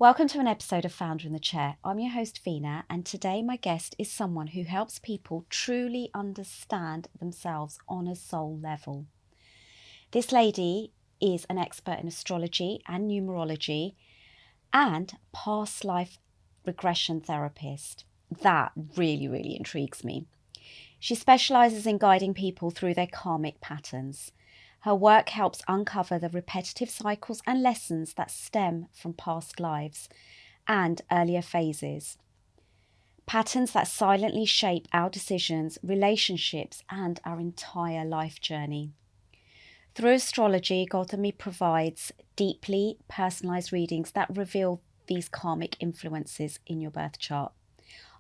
Welcome to an episode of Founder in the Chair. I'm your host, Veena, and today my guest is someone who helps people truly understand themselves on a soul level. This lady is an expert in astrology and numerology and past life regression therapist. That really intrigues me. She specialises in guiding people through their karmic patterns. Her work helps uncover the repetitive cycles and lessons that stem from past lives and earlier phases. Patterns that silently shape our decisions, relationships, and our entire life journey. Through astrology, Gautami provides deeply personalised readings that reveal these karmic influences in your birth chart,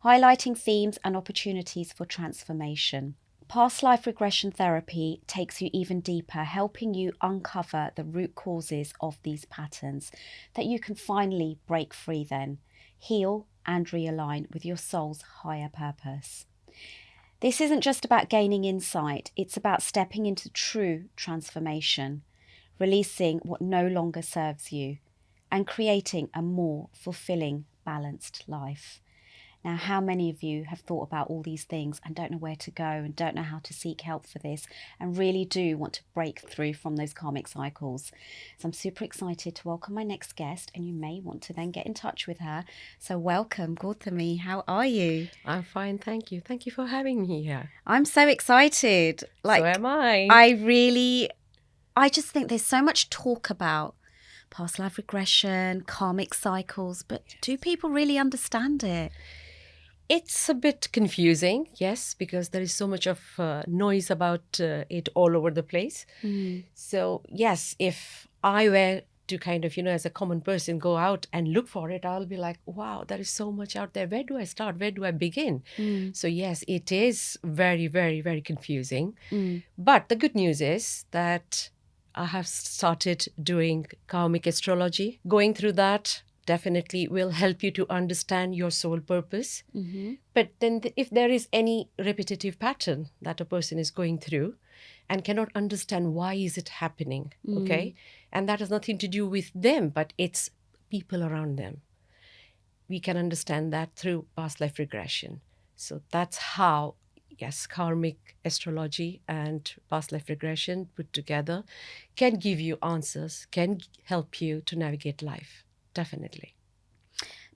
highlighting themes and opportunities for transformation. Past life regression therapy takes you even deeper, helping you uncover the root causes of these patterns that you can finally break free then, heal and realign with your soul's higher purpose. This isn't just about gaining insight, it's about stepping into true transformation, releasing what no longer serves you, and creating a more fulfilling, balanced life. Now, how many of you have thought about all these things and don't know where to go and don't know how to seek help for this and really do want to break through from those karmic cycles? So I'm super excited to welcome my next guest, and you may want to then get in touch with her. So welcome, Gautami. How are you? I'm fine, thank you. Thank you for having me here. I'm so excited. So am I. I just think there's so much talk about past life regression, karmic cycles, but do people really understand it? It's a bit confusing, yes, because there is so much of noise about it all over the place. So, yes, if I were to kind of, as a common person, go out and look for it, I'll be like, wow, there is so much out there. Where do I start? Where do I begin? So, yes, it is very confusing. But the good news is that I have started doing karmic astrology. Going through that definitely will help you to understand your soul purpose. But then if there is any repetitive pattern that a person is going through and cannot understand why is it happening, okay? And that has nothing to do with them, but it's people around them. We can understand that through past life regression. So that's how, yes, karmic astrology and past life regression put together can give you answers, can help you to navigate life. Definitely.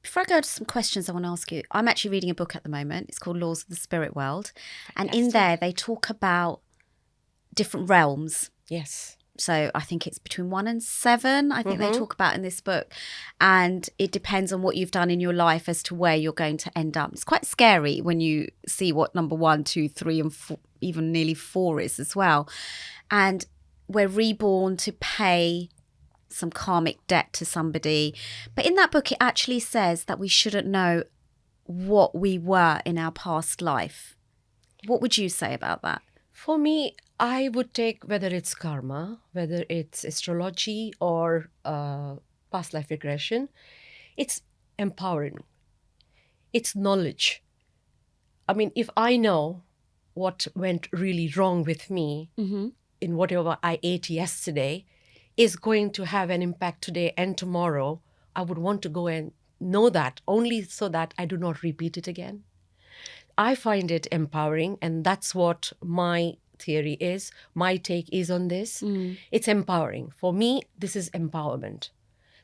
Before I go to some questions I want to ask you, I'm actually reading a book at the moment. It's called Laws of the Spirit World. And in there, they talk about different realms. Yes. So I think it's between 1 and 7, I think they talk about in this book. And it depends on what you've done in your life as to where you're going to end up. It's quite scary when you see what number 1, 2, 3 and 4, even nearly 4 is as well. And we're reborn to pay some karmic debt to somebody. But in that book, it actually says that we shouldn't know what we were in our past life. What would you say about that? For me, I would take whether it's karma, whether it's astrology or past life regression, it's empowering. It's knowledge. I mean, if I know what went really wrong with me in whatever I ate yesterday, is going to have an impact today and tomorrow, I would want to go and know that only so that I do not repeat it again. I find it empowering, and that's what my theory is. My take is on this. It's empowering. For me, this is empowerment.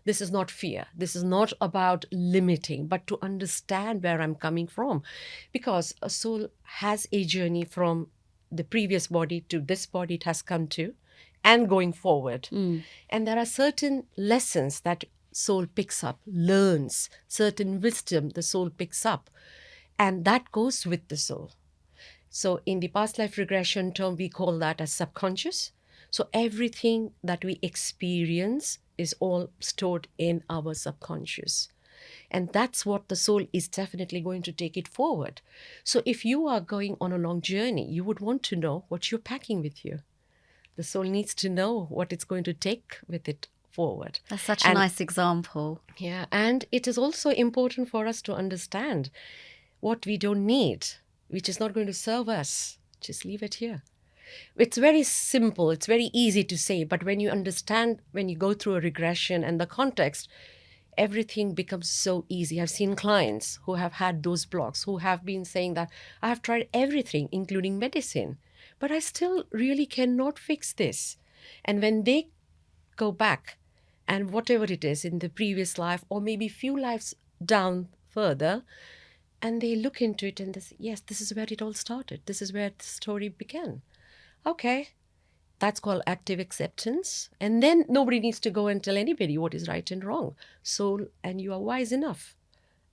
This is not fear. This is not about limiting, but to understand where I'm coming from. Because a soul has a journey from the previous body to this body it has come to, and going forward. And there are certain lessons that soul picks up, learns, certain wisdom the soul picks up, and that goes with the soul. So in the past life regression term, we call that as subconscious. So everything that we experience is all stored in our subconscious. And that's what the soul is definitely going to take it forward. So if you are going on a long journey, you would want to know what you're packing with you. The soul needs to know what it's going to take with it forward. That's such a nice example. Yeah, and it is also important for us to understand what we don't need, which is not going to serve us. Just leave it here. It's very simple. It's very easy to say, but when you understand, when you go through a regression and the context, everything becomes so easy. I've seen clients who have had those blocks, who have been saying that I have tried everything, including medicine, but I still really cannot fix this. And when they go back and whatever it is in the previous life, or maybe few lives down further, and they look into it and they say, yes, this is where it all started. This is where the story began. Okay, that's called active acceptance. And then nobody needs to go and tell anybody what is right and wrong. So, and you are wise enough,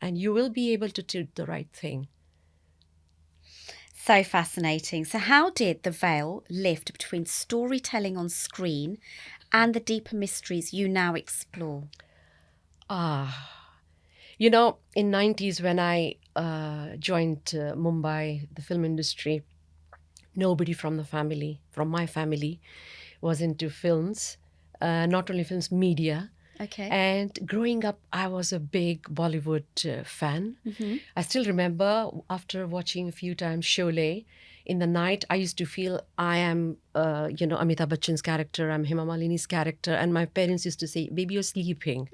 and you will be able to do the right thing. So fascinating. So how did the veil lift between storytelling on screen and the deeper mysteries you now explore? You know, in 90s when I joined Mumbai, the film industry, nobody from my family, was into films, not only films, media. Okay. And growing up, I was a big Bollywood fan. I still remember after watching a few times Sholay, in the night, I used to feel I am, Amitabh Bachchan's character, I'm Hema Malini's character. And my parents used to say, baby, you're sleeping.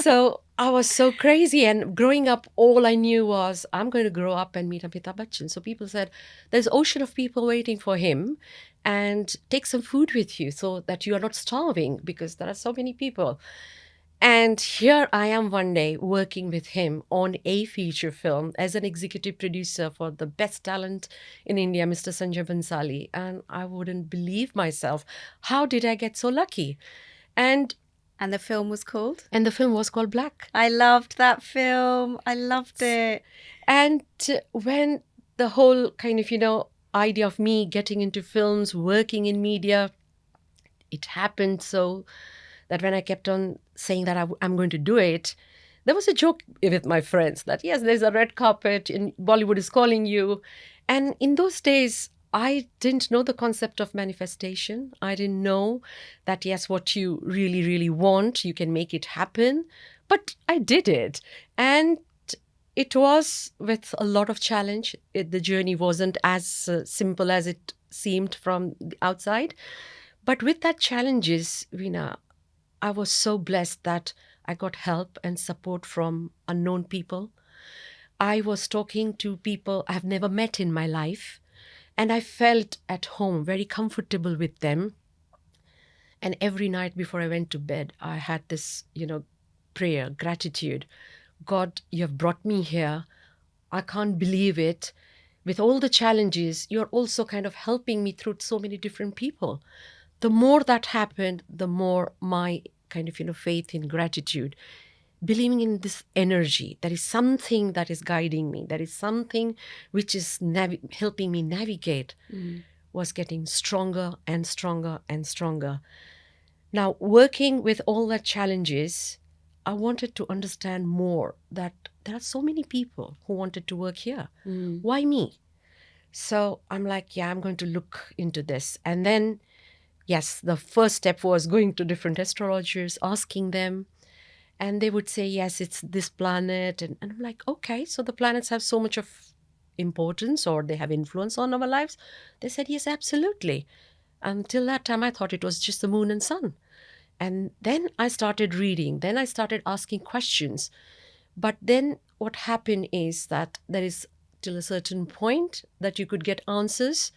So I was so crazy. And growing up, all I knew was I'm going to grow up and meet Amitabh Bachchan. So people said, there's an ocean of people waiting for him, and take some food with you so that you are not starving, because there are so many people. And here I am one day working with him on a feature film as an executive producer for the best talent in India, Mr. Sanjay Bansali. And I wouldn't believe myself. How did I get so lucky? And the film was called? And the film was called Black. I loved that film. I loved it. And when the whole kind of, idea of me getting into films, working in media, it happened so that when I kept on saying that I'm going to do it, there was a joke with my friends that, yes, there's a red carpet and Bollywood is calling you. And in those days, I didn't know the concept of manifestation. I didn't know that, yes, what you really, really want, you can make it happen. But I did it. And it was with a lot of challenge. The journey wasn't as simple as it seemed from the outside. But with that challenges, Veena, I was so blessed that I got help and support from unknown people. I was talking to people I've never met in my life, and I felt at home, very comfortable with them. And every night before I went to bed, I had this, prayer, gratitude. God, you have brought me here. I can't believe it. With all the challenges, you're also kind of helping me through so many different people. The more that happened, the more my kind of, faith in gratitude, believing in this energy, there is something that is guiding me, there is something which is helping me navigate, was getting stronger and stronger and stronger. Now, working with all the challenges, I wanted to understand more that there are so many people who wanted to work here. Why me? So I'm like, yeah, I'm going to look into this. And then, yes, the first step was going to different astrologers, asking them. And they would say, yes, it's this planet. And I'm like, okay, so the planets have so much of importance, or they have influence on our lives? They said, yes, absolutely. Until that time, I thought it was just the moon and sun. And then I started reading. Then I started asking questions. But then what happened is that there is till a certain point that you could get answers.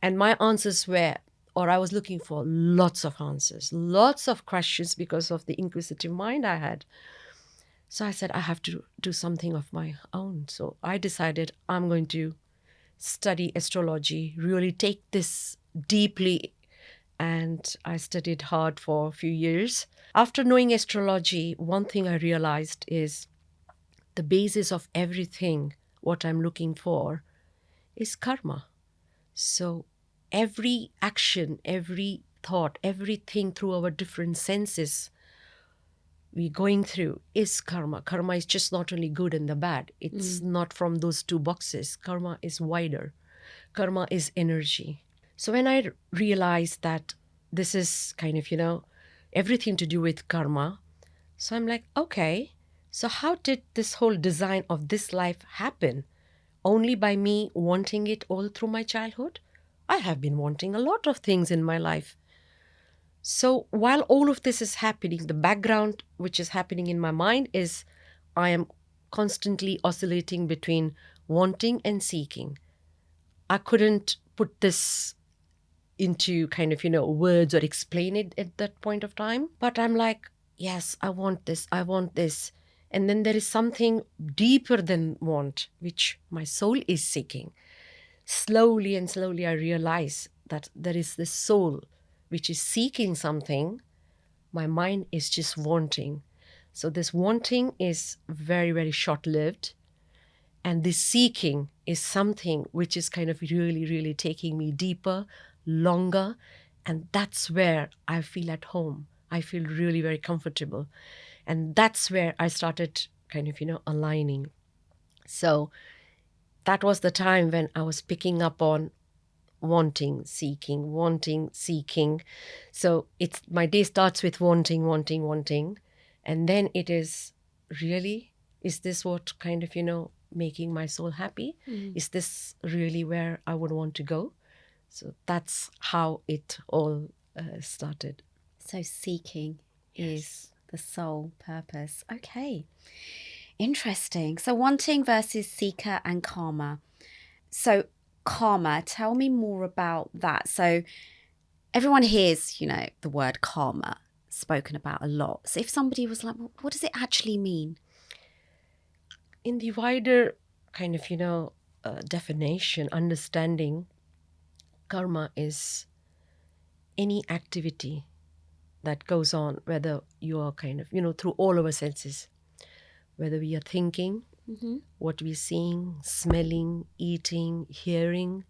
And my answers were, or I was looking for lots of answers, lots of questions because of the inquisitive mind I had. So I said, I have to do something of my own. So I decided I'm going to study astrology, really take this deeply. And I studied hard for a few years. After knowing astrology, one thing I realized is the basis of everything, what I'm looking for, is karma. So every action, every thought, everything through our different senses we're going through is karma. Karma is just not only good and the bad. It's not from those two boxes. Karma is wider. Karma is energy. So when I realized that this is kind of, everything to do with karma, so I'm like, okay, so how did this whole design of this life happen? Only by me wanting it all through my childhood? I have been wanting a lot of things in my life. So while all of this is happening, the background which is happening in my mind is I am constantly oscillating between wanting and seeking. I couldn't put this into kind of, words or explain it at that point of time. But I'm like, yes, I want this, I want this. And then there is something deeper than want, which my soul is seeking. Slowly and slowly, I realize that there is this soul which is seeking something. My mind is just wanting. So this wanting is very, very short lived. And this seeking is something which is kind of really, really taking me deeper, longer. And that's where I feel at home. I feel really very comfortable. And that's where I started kind of, aligning. So that was the time when I was picking up on wanting, seeking. So it's my day starts with wanting, wanting, wanting. And then it is really, is this what kind of, making my soul happy? Is this really where I would want to go? So that's how it all started. So seeking is the soul purpose. Okay. Interesting. So wanting versus seeker and karma. So karma, tell me more about that. So everyone hears, the word karma spoken about a lot. So if somebody was like, well, what does it actually mean? In the wider kind of, definition, understanding, karma is any activity that goes on, whether you are kind of, through all our senses, whether we are thinking, what we're seeing, smelling, eating, hearing,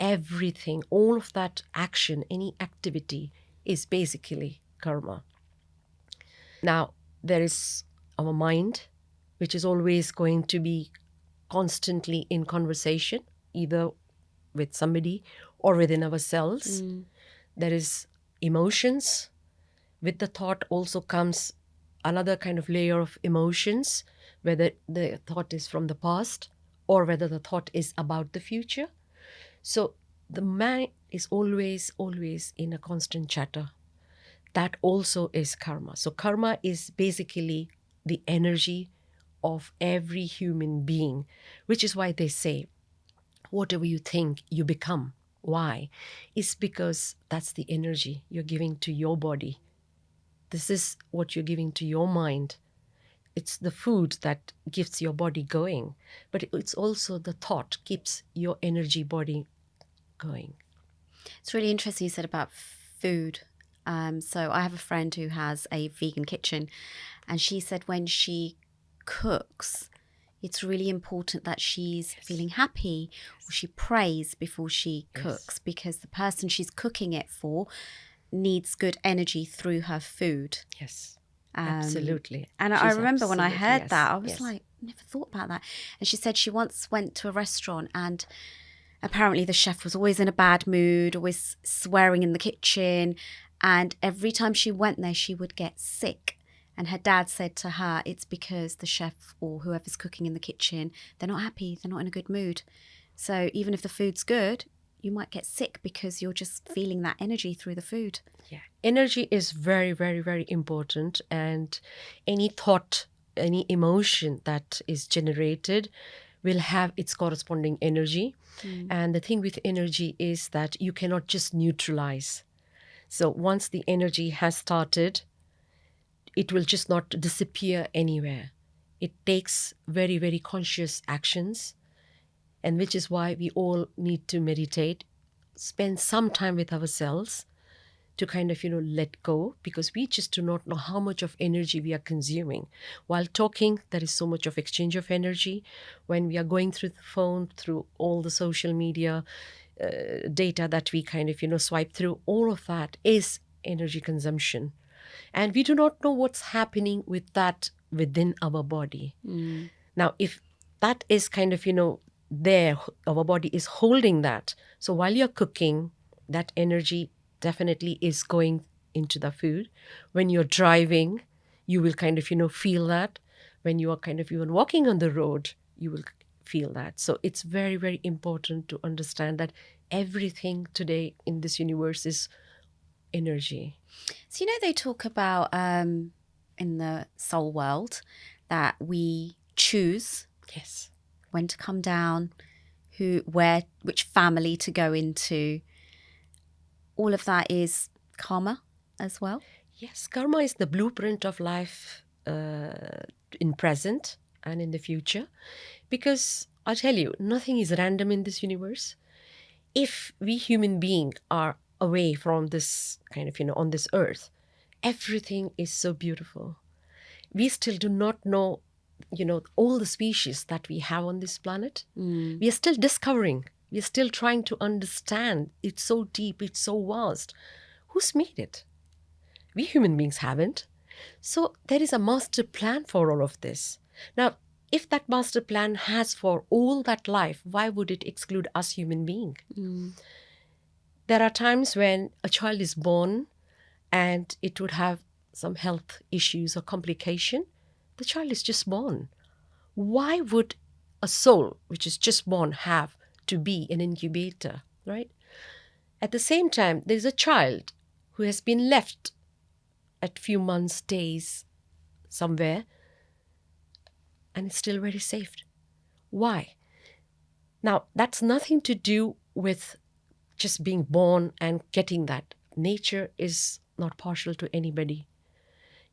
everything, all of that action, any activity is basically karma. Now, there is our mind, which is always going to be constantly in conversation, either with somebody or within ourselves. There is emotions. With the thought also comes another kind of layer of emotions, whether the thought is from the past or whether the thought is about the future. So the mind is always, always in a constant chatter. That also is karma. So karma is basically the energy of every human being, which is why they say, whatever you think, you become. Why? It's because that's the energy you're giving to your body. This is what you're giving to your mind. It's the food that keeps your body going, but it's also the thought keeps your energy body going. It's really interesting you said about food. So I have a friend who has a vegan kitchen, and she said when she cooks, it's really important that she's feeling happy, or she prays before she cooks, because the person she's cooking it for needs good energy through her food. Yes, absolutely. And I remember when I heard that, I was like, never thought about that. And she said she once went to a restaurant and apparently the chef was always in a bad mood, always swearing in the kitchen. And every time she went there, she would get sick. And her dad said to her, it's because the chef or whoever's cooking in the kitchen, they're not happy, they're not in a good mood. So even if the food's good, you might get sick because you're just feeling that energy through the food. Yeah, energy is very, very, very important. And any thought, any emotion that is generated will have its corresponding energy. And the thing with energy is that you cannot just neutralize. So once the energy has started, it will just not disappear anywhere. It takes very, very conscious actions, and which is why we all need to meditate, spend some time with ourselves to kind of, let go, because we just do not know how much of energy we are consuming. While talking, there is so much of exchange of energy. When we are going through the phone, through all the social media data that we kind of, swipe through, all of that is energy consumption. And we do not know what's happening with that within our body. Now, if that is kind of, there, our body is holding that. So while you're cooking, that energy definitely is going into the food. When you're driving, you will kind of, feel that. When you are kind of even walking on the road, you will feel that. So it's very, very important to understand that everything today in this universe is energy. So, they talk about in the soul world that we choose Yes. when to come down, which family to go into. All of that is karma as well. Yes, karma is the blueprint of life in present and in the future. Because I tell you, nothing is random in this universe. If we human beings are away from this kind of, on this earth, everything is so beautiful. We still do not know, all the species that we have on this planet. We are still discovering. We are still trying to understand. It's so deep. It's so vast. Who's made it? We human beings haven't. So there is a master plan for all of this. Now, if that master plan has for all that life, why would it exclude us human beings? There are times when a child is born and it would have some health issues or complication. The child is just born. Why would a soul which is just born have to be an incubator, right? At the same time, there's a child who has been left at few months, days, somewhere, and it's still very safe. Why? Now, that's nothing to do with just being born and getting that. Nature is not partial to anybody.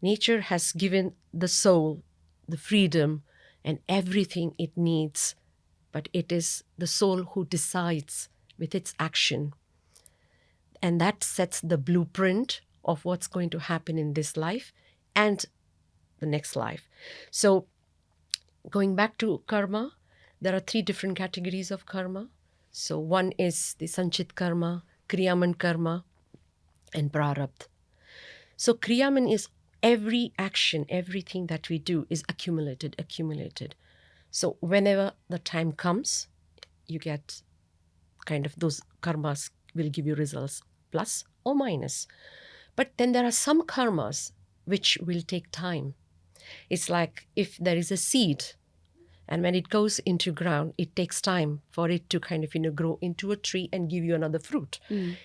Nature has given the soul the freedom and everything it needs, but it is the soul who decides with its action. And that sets the blueprint of what's going to happen in this life and the next life. So going back to karma, there are 3 different categories of karma. So one is the Sanchit karma, Kriyaman karma, and Prarabdha. So Kriyaman is every action, everything that we do is accumulated. So whenever the time comes, you get kind of those karmas will give you results, plus or minus. But then there are some karmas which will take time. It's like if there is a seed, and when it goes into ground, it takes time for it to kind of, grow into a tree and give you another fruit.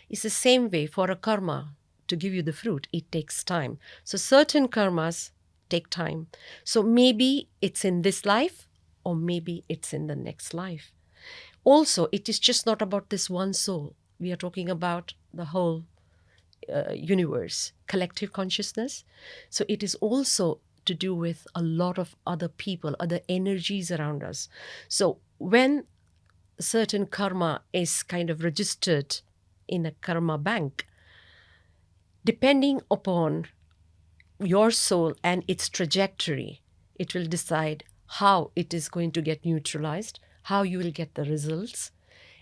It's the same way for a karma to give you the fruit. It takes time. So certain karmas take time. So maybe it's in this life or maybe it's in the next life. Also, it is just not about this one soul. We are talking about the whole universe, collective consciousness. So it is also to do with a lot of other people, other energies around us. So when certain karma is kind of registered in a karma bank, depending upon your soul and its trajectory, it will decide how it is going to get neutralized, how you will get the results,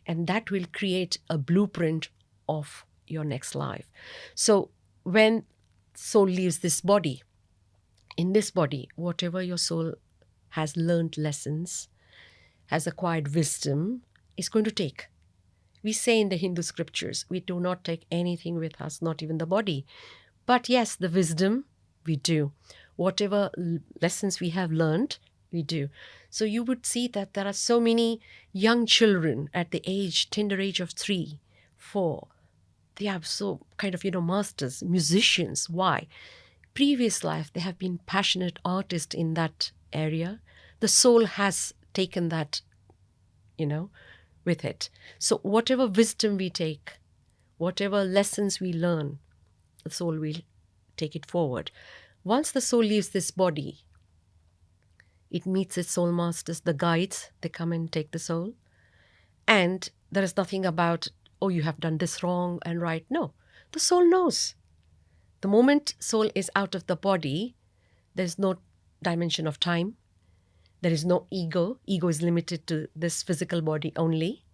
and that will create a blueprint of your next life. So when soul leaves this body, in this body, whatever your soul has learned lessons, has acquired wisdom, is going to take. We say in the Hindu scriptures, we do not take anything with us, not even the body. But yes, the wisdom, we do. Whatever lessons we have learned, we do. So you would see that there are so many young children at the tender age of 3, 4. They are so kind of, masters, musicians. Why? Previous life, they have been passionate artists in that area. The soul has taken that, with it. So whatever wisdom we take, whatever lessons we learn, the soul will take it forward. Once the soul leaves this body, it meets its soul masters, the guides, they come and take the soul. And there is nothing about, oh, you have done this wrong and right. No, the soul knows. The moment soul is out of the body, there's no dimension of time. There is no ego. Ego is limited to this physical body only.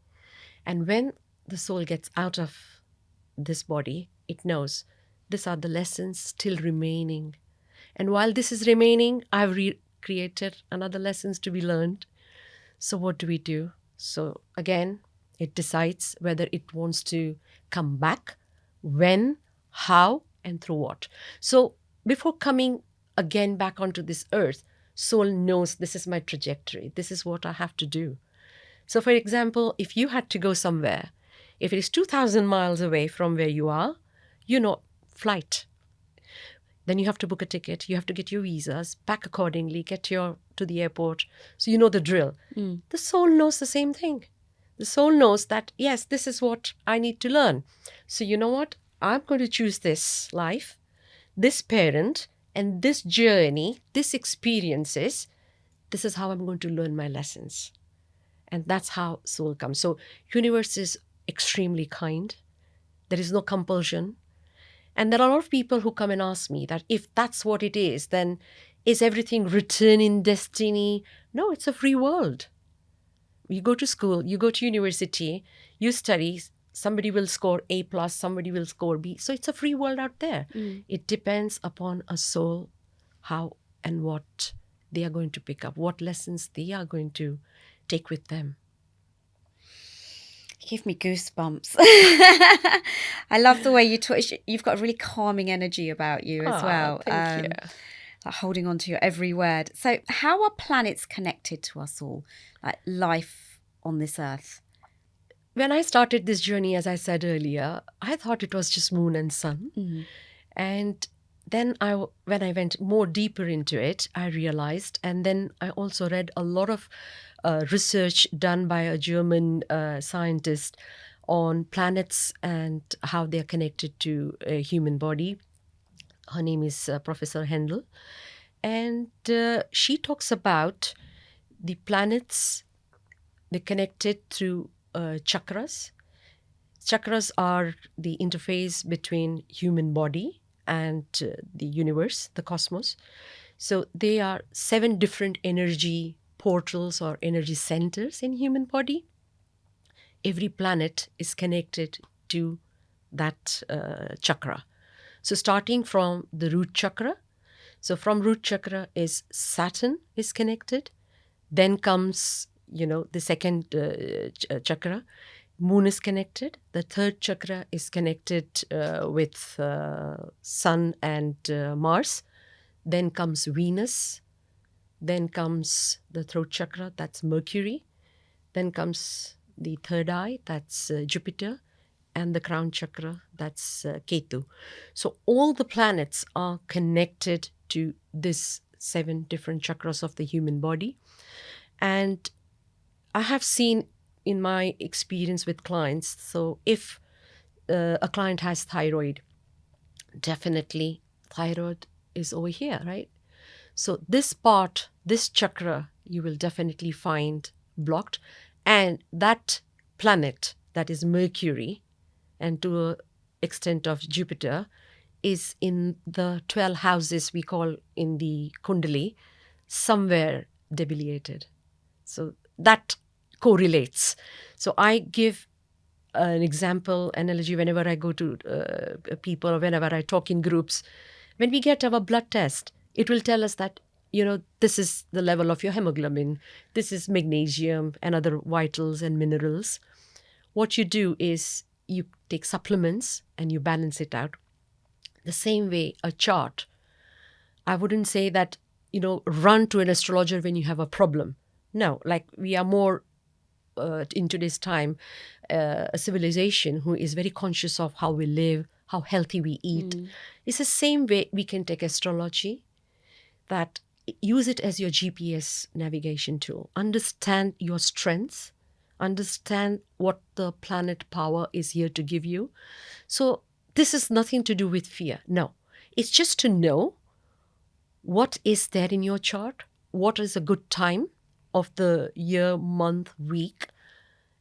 And when the soul gets out of this body, it knows these are the lessons still remaining. And while this is remaining, I've created another lessons to be learned. So what do we do? So again, it decides whether it wants to come back, when, how, and through what. So before coming again back onto this earth, soul knows this is my trajectory. This is what I have to do. So for example, if you had to go somewhere, if it is 2,000 miles away from where you are, flight. Then you have to book a ticket, you have to get your visas, pack accordingly, get to the airport. So you know the drill. The soul knows the same thing. The soul knows that, yes, this is what I need to learn. So you know what? I'm going to choose this life, this parent, and this journey, this experiences. This is how I'm going to learn my lessons. And that's how soul comes. So universe is extremely kind. There is no compulsion. And there are a lot of people who come and ask me that if that's what it is, then is everything written in destiny? No, it's a free world. You go to school, you go to university, you study, somebody will score A plus, somebody will score B. So it's a free world out there. It depends upon a soul, how and what they are going to pick up, what lessons they are going to take with them. You give me goosebumps. I love the way you talk. You've got a really calming energy about you as well. Thank you. Like holding on to your every word. So how are planets connected to us all? Like life on this earth? When I started this journey, as I said earlier, I thought it was just moon and sun. And then when I went more deeper into it, I realized, and then I also read a lot of research done by a German scientist on planets and how they are connected to a human body. Her name is Professor Hendel. And she talks about the planets, they're connected through chakras. Chakras are the interface between human body and the universe, the cosmos. So they are 7 different energy portals or energy centers in human body. Every planet is connected to that chakra. So starting from the root chakra. So from root chakra is Saturn is connected. Then comes, the second chakra. Moon is connected. The third chakra is connected with Sun and Mars. Then comes Venus. Then comes the throat chakra, that's Mercury. Then comes the third eye, that's Jupiter. And the crown chakra, that's Ketu. So all the planets are connected to this 7 different chakras of the human body. And I have seen in my experience with clients, so if a client has thyroid, definitely thyroid is over here, right? So this part, this chakra, you will definitely find blocked. And that planet, that is Mercury, and to an extent of Jupiter, is in the 12 houses we call in the Kundali, somewhere debilitated. So that correlates. So I give an example, analogy, whenever I go to people or whenever I talk in groups. When we get our blood test, it will tell us that, this is the level of your hemoglobin, this is magnesium and other vitals and minerals. What you do is you take supplements and you balance it out. The same way, a chart. I wouldn't say that, run to an astrologer when you have a problem. No, like we are more in today's time, a civilization who is very conscious of how we live, how healthy we eat. It's the same way we can take astrology, that use it as your GPS navigation tool. Understand your strengths, understand what the planet power is here to give you. So this is nothing to do with fear. No, it's just to know what is there in your chart, what is a good time of the year, month, week,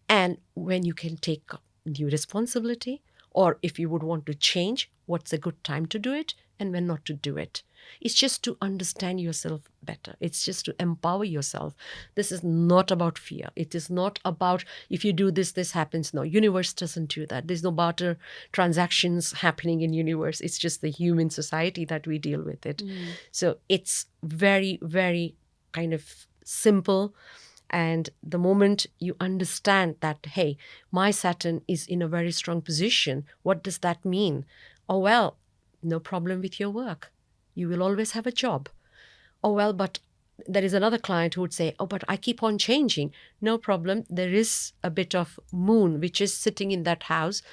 and when you can take new responsibility, or if you would want to change, what's a good time to do it and when not to do it. It's just to understand yourself better. It's just to empower yourself. This is not about fear. It is not about if you do this, this happens. No, universe doesn't do that. There's no barter transactions happening in universe. It's just the human society that we deal with it. So it's very, very kind of simple. And the moment you understand that, hey, my Saturn is in a very strong position, what does that mean? Oh, well, no problem with your work. You will always have a job. Oh, well, but there is another client who would say, oh, but I keep on changing. No problem. There is a bit of moon, which is sitting in that house.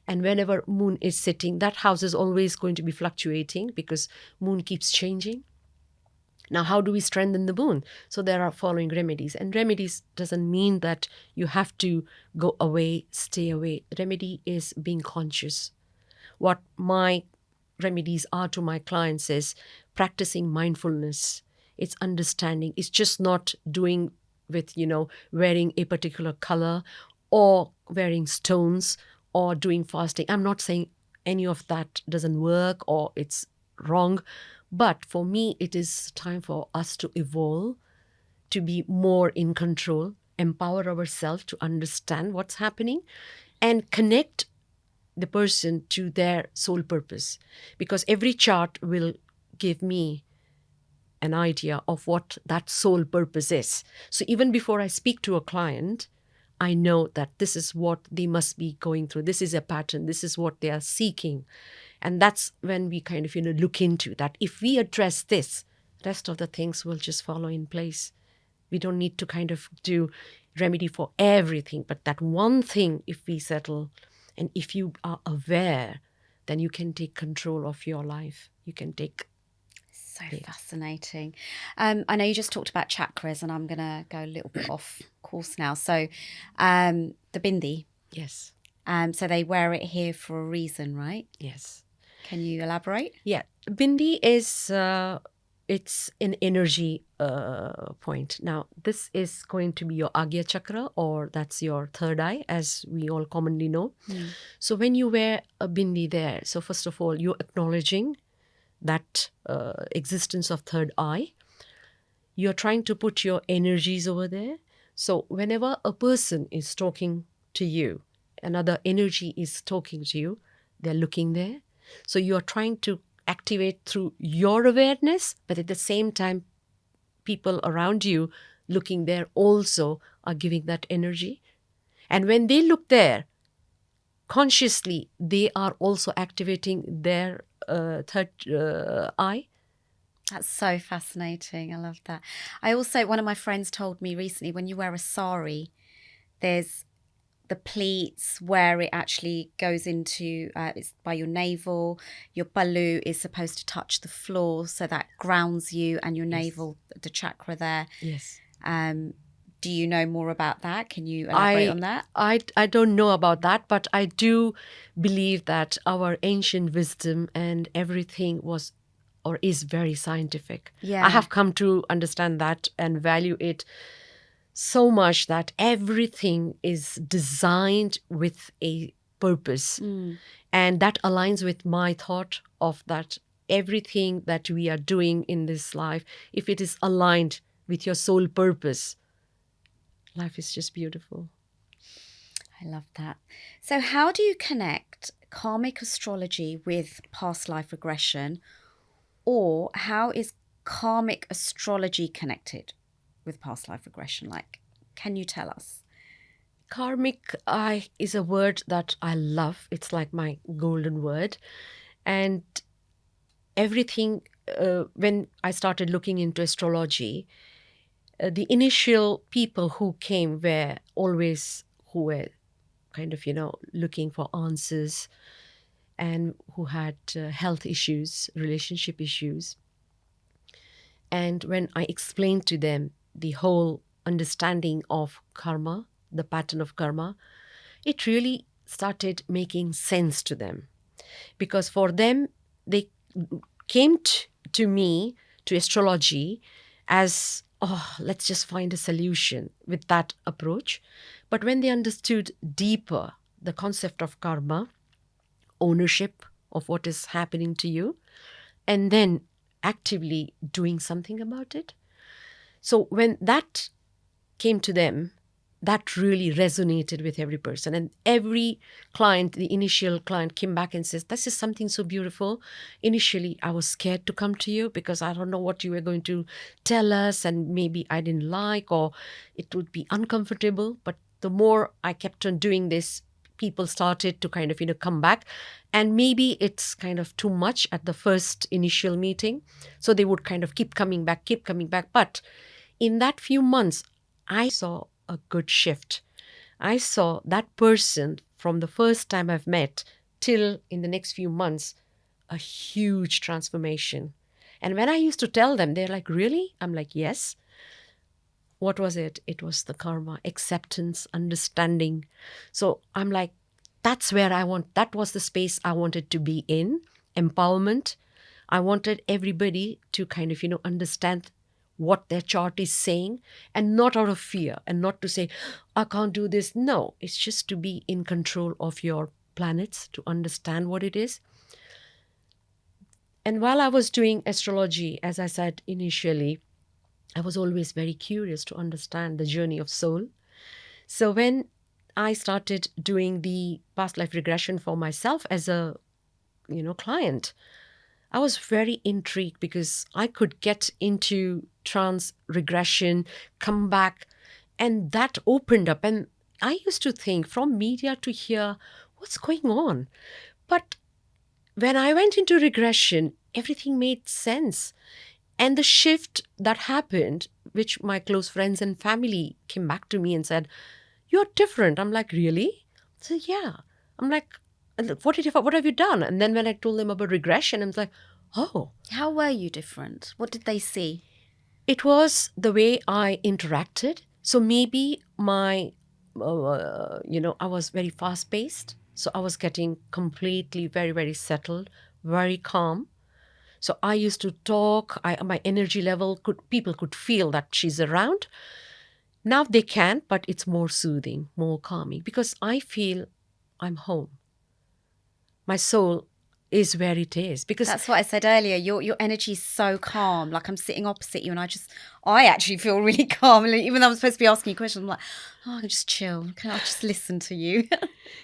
And whenever moon is sitting, that house is always going to be fluctuating because moon keeps changing. Now, how do we strengthen the moon? So there are following remedies. And remedies doesn't mean that you have to go away, stay away. Remedy is being conscious. What my remedies are to my clients is practicing mindfulness. It's understanding. It's just not doing with, wearing a particular color or wearing stones or doing fasting. I'm not saying any of that doesn't work or it's wrong. But for me, it is time for us to evolve, to be more in control, empower ourselves to understand what's happening and connect the person to their soul purpose. Because every chart will give me an idea of what that soul purpose is. So even before I speak to a client, I know that this is what they must be going through. This is a pattern. This is what they are seeking. And that's when we kind of, look into that. If we address this, rest of the things will just follow in place. We don't need to kind of do remedy for everything. But that one thing, if we settle, and if you are aware, then you can take control of your life. You can take. So fascinating. I know you just talked about chakras, and I'm going to go a little bit off course now. So the bindi. Yes. So they wear it here for a reason, right? Yes. Can you elaborate? Yeah. Bindi is, it's an energy point. Now, this is going to be your Agya chakra, or that's your third eye, as we all commonly know. So when you wear a bindi there, so first of all, you're acknowledging that existence of third eye. You're trying to put your energies over there. So whenever a person is talking to you, another energy is talking to you, they're looking there. So you're trying to activate through your awareness, but at the same time, people around you looking there also are giving that energy. And when they look there, consciously, they are also activating their third eye. That's so fascinating. I love that. I also, one of my friends told me recently, when you wear a sari, there's the pleats where it actually goes into, it's by your navel. Your pallu is supposed to touch the floor, so that grounds you, and your navel, the chakra there. Yes. Do you know more about that? Can you elaborate on that? I don't know about that, but I do believe that our ancient wisdom and everything was or is very scientific. Yeah. I have come to understand that and value it so much, that everything is designed with a purpose. And that aligns with my thought of that everything that we are doing in this life, if it is aligned with your soul purpose, life is just beautiful. I love that. So how do you connect karmic astrology with past life regression, or how is karmic astrology connected with past life regression? Like, can you tell us? Karmic is a word that I love. It's like my golden word. And everything, when I started looking into astrology, the initial people who came were always who were kind of, looking for answers, and who had health issues, relationship issues. And when I explained to them the whole understanding of karma, the pattern of karma, it really started making sense to them. Because for them, they came to me, to astrology, as, let's just find a solution with that approach. But when they understood deeper the concept of karma, ownership of what is happening to you, and then actively doing something about it. So when that came to them, that really resonated with every person. And every client, the initial client, came back and says, this is something so beautiful. Initially, I was scared to come to you because I don't know what you were going to tell us, and maybe I didn't like, or it would be uncomfortable. But the more I kept on doing this, people started to kind of, come back. And maybe it's kind of too much at the first initial meeting. So they would kind of keep coming back. But in that few months, I saw a good shift. I saw that person from the first time I've met till in the next few months, a huge transformation. And when I used to tell them, they're like, really? I'm like, yes. What was it? It was the karma, acceptance, understanding. So I'm like, that was the space I wanted to be in, empowerment. I wanted everybody to kind of, understand what their chart is saying, and not out of fear, and not to say, I can't do this. No, it's just to be in control of your planets, to understand what it is. And while I was doing astrology, as I said initially, I was always very curious to understand the journey of soul. So when I started doing the past life regression for myself as a client, I was very intrigued because I could get into trance regression, come back, and that opened up. And I used to think from media to hear what's going on. But when I went into regression, everything made sense. And the shift that happened, which my close friends and family came back to me and said, you're different. I'm like, really? So yeah. I'm like, what have you done? And then when I told them about regression, I was like, oh. How were you different? What did they see? It was the way I interacted. So maybe I was very fast paced. So I was getting completely very, very settled, very calm. So I used to talk, my energy level, people could feel that she's around. Now they can, but it's more soothing, more calming, because I feel I'm home. My soul is where it is. Because that's what I said earlier. Your energy is so calm. Like I'm sitting opposite you, and I actually feel really calm. Even though I'm supposed to be asking you questions, I'm like, oh, I can just chill. I'll just listen to you.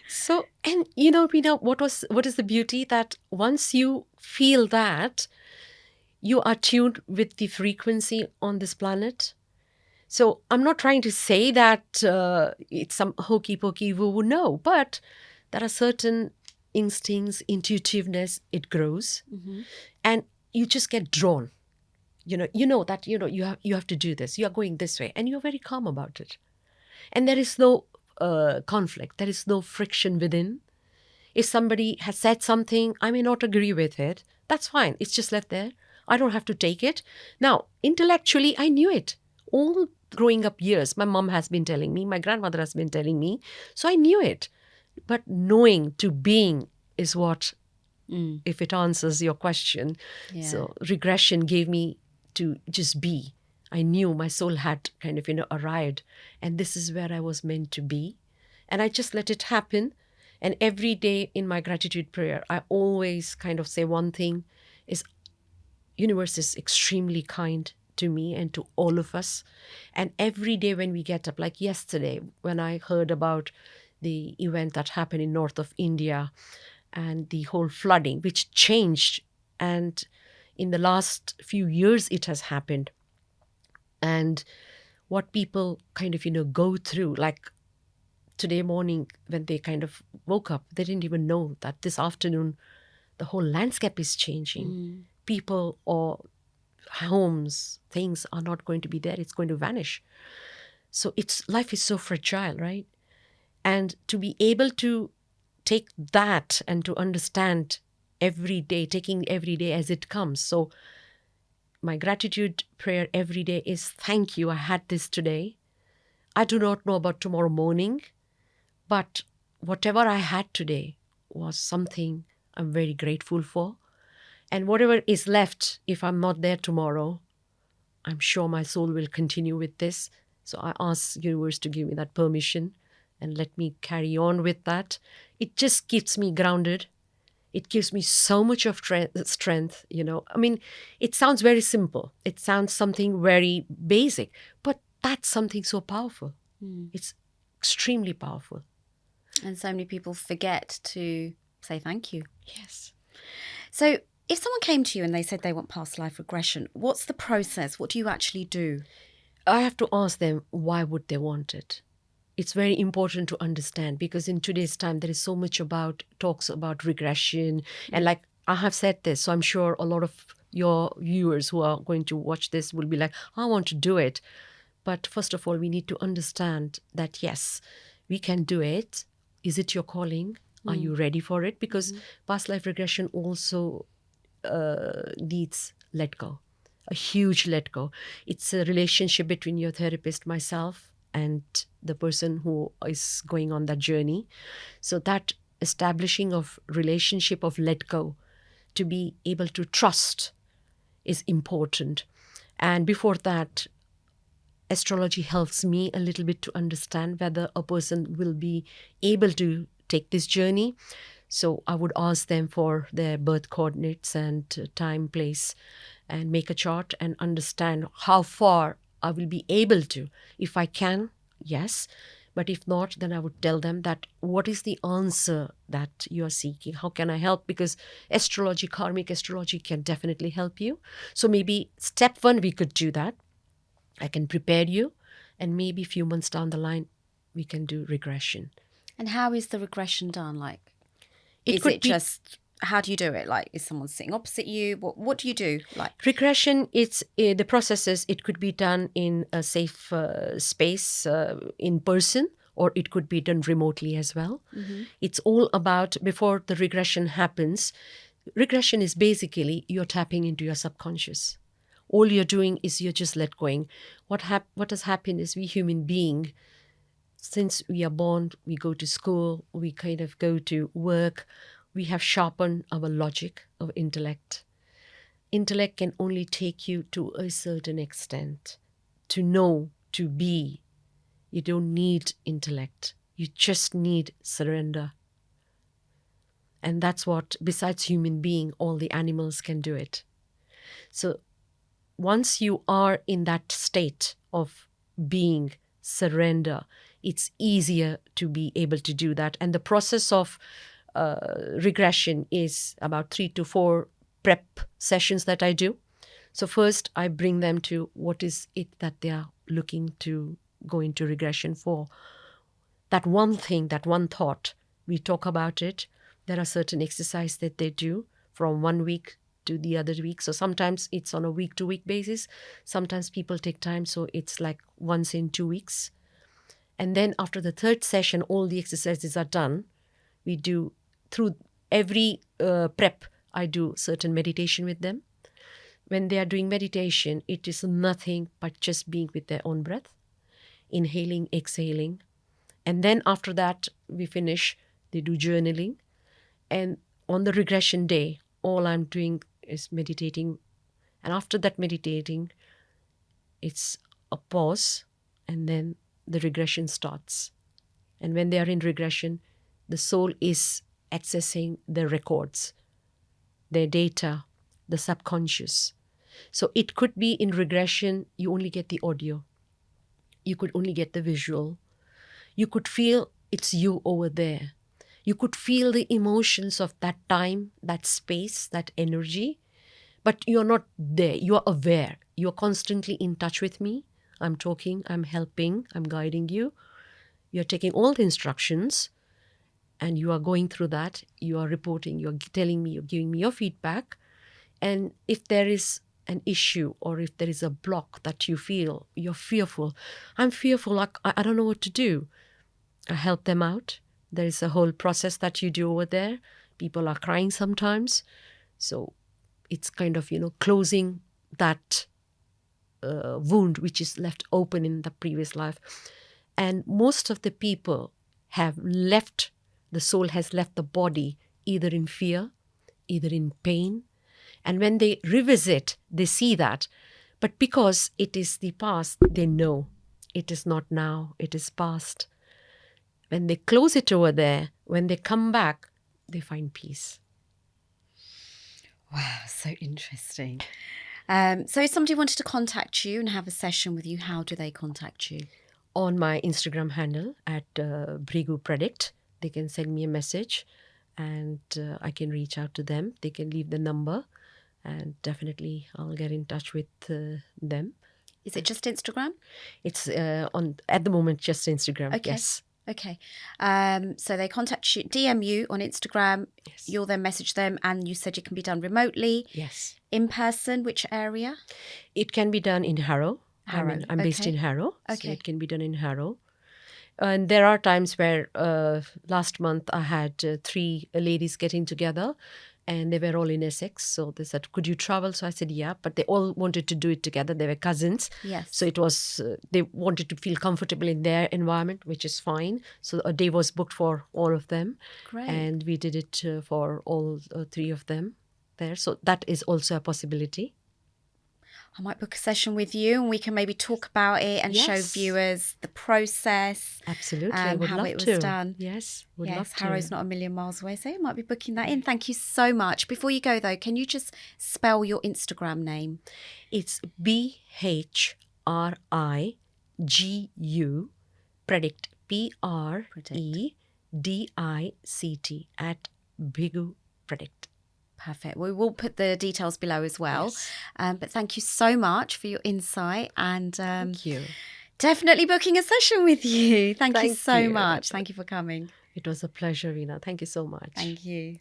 So, and Rina, what is the beauty that once you feel that, you are tuned with the frequency on this planet. So I'm not trying to say that it's some hokey pokey woo woo, no, but there are certain instincts, intuitiveness, it grows, and you just get drawn. You know that you have to do this. You are going this way, and you're very calm about it, and there is no conflict. There is no friction within. If somebody has said something, I may not agree with it. That's fine. It's just left there. I don't have to take it. Now, intellectually, I knew it. All growing up years, my mom has been telling me, my grandmother has been telling me. So I knew it. But knowing to being is what, if it answers your question. Yeah. So regression gave me to just be. I knew my soul had kind of, arrived. And this is where I was meant to be. And I just let it happen. And every day in my gratitude prayer, I always kind of say one thing is, universe is extremely kind to me and to all of us. And every day when we get up, like yesterday, when I heard about the event that happened in north of India and the whole flooding, which changed. And in the last few years, it has happened. And what people kind of, go through, like today morning when they kind of woke up, they didn't even know that this afternoon, the whole landscape is changing. People or homes, things are not going to be there. It's going to vanish. So life is so fragile, right? And to be able to take that and to understand every day, taking every day as it comes. So my gratitude prayer every day is, thank you, I had this today. I do not know about tomorrow morning, but whatever I had today was something I'm very grateful for. And whatever is left, if I'm not there tomorrow, I'm sure my soul will continue with this. So I ask universe to give me that permission and let me carry on with that. It just keeps me grounded. It gives me so much of strength, I mean, it sounds very simple. It sounds something very basic, but that's something so powerful. It's extremely powerful. And so many people forget to say thank you. Yes. So if someone came to you and they said they want past life regression, what's the process? What do you actually do? I have to ask them, why would they want it? It's very important to understand, because in today's time, there is so much talks about regression. And like I have said this, so I'm sure a lot of your viewers who are going to watch this will be like, I want to do it. But first of all, we need to understand that, yes, we can do it. Is it your calling? Are you ready for it? Because past life regression also needs let go, a huge let go. It's a relationship between your therapist, myself, and the person who is going on that journey. So that establishing of relationship of let go, to be able to trust, is important. And before that, astrology helps me a little bit to understand whether a person will be able to take this journey. So I would ask them for their birth coordinates and time, place, and make a chart and understand how far I will be able to. If I can, yes. But if not, then I would tell them that what is the answer that you are seeking? How can I help? Because astrology, karmic astrology can definitely help you. So maybe step one, we could do that. I can prepare you, and maybe a few months down the line, we can do regression. And how is the regression done? Like, how do you do it? Like, is someone sitting opposite you? What do you do? Like, regression, it's the processes. It could be done in a safe space, in person, or it could be done remotely as well. It's all about, before the regression happens, regression is basically you're tapping into your subconscious. All you're doing is you're just let going. What has happened is, we human being, since we are born, we go to school, we kind of go to work, we have sharpened our logic, our intellect. Intellect can only take you to a certain extent. To know, to be, you don't need intellect. You just need surrender. And that's what, besides human being, all the animals can do it. So once you are in that state of being, surrender, it's easier to be able to do that. And the process of regression is about 3 to 4 prep sessions that I do. So first, I bring them to what is it that they are looking to go into regression for. That one thing, that one thought, we talk about it. There are certain exercises that they do from 1 week to the other week. So sometimes it's on a week-to-week basis. Sometimes people take time, so it's like once in 2 weeks. And then after the third session, all the exercises are done. We do, through every prep, I do certain meditation with them. When they are doing meditation, it is nothing but just being with their own breath, inhaling, exhaling. And then after that, we finish, they do journaling. And on the regression day, all I'm doing is meditating. And after that meditating, it's a pause, and then the regression starts. And when they are in regression, the soul is accessing their records, their data, the subconscious. So it could be in regression, you only get the audio. You could only get the visual. You could feel it's you over there. You could feel the emotions of that time, that space, that energy, but you're not there. You're aware. You're constantly in touch with me. I'm talking, I'm helping, I'm guiding you. You're taking all the instructions, and you are going through that. You are reporting, you're telling me, you're giving me your feedback. And if there is an issue, or if there is a block that you feel, you're fearful. I'm fearful, I don't know what to do. I help them out. There is a whole process that you do over there. People are crying sometimes. So it's kind of, closing that wound which is left open in the previous life. And most of the people have left, the soul has left the body either in fear, either in pain. And when they revisit, they see that. But because it is the past, they know it is not now, it is past. When they close it over there, when they come back, they find peace. Wow, so interesting. So if somebody wanted to contact you and have a session with you, how do they contact you? On my Instagram handle at Brigu Predict, they can send me a message, and I can reach out to them. They can leave the number, and definitely I'll get in touch with them. Is it just Instagram? It's at the moment just Instagram. Okay. Yes. Okay. So they contact you, DM you on Instagram. Yes. You'll then message them, and you said it can be done remotely. Yes. In person, which area? It can be done in Harrow. Harrow. I'm based in Harrow. Okay. So it can be done in Harrow. And there are times where last month I had 3 ladies getting together, and they were all in Essex. So they said, "Could you travel?" So I said, "Yeah," but they all wanted to do it together. They were cousins. Yes. So it was, they wanted to feel comfortable in their environment, which is fine. So a day was booked for all of them. Great. And we did it for all 3 of them there. So that is also a possibility. I might book a session with you and we can maybe talk about it and show Yes. viewers the process. Absolutely. I would how love it was to. done. Yes, would Yes, love to. Harrow's not a million miles away, so you might be booking that in. Thank you so much. Before you go, though, can you just spell your Instagram name? It's BHRIGU Predict, PREDICT at Bhigu Predict. Perfect. We will put the details below as well. Yes. But thank you so much for your insight and Thank you. definitely booking a session with you. Thank you Thank so you. much. Thank you for coming. It was a pleasure, Veena. Thank you so much. Thank you.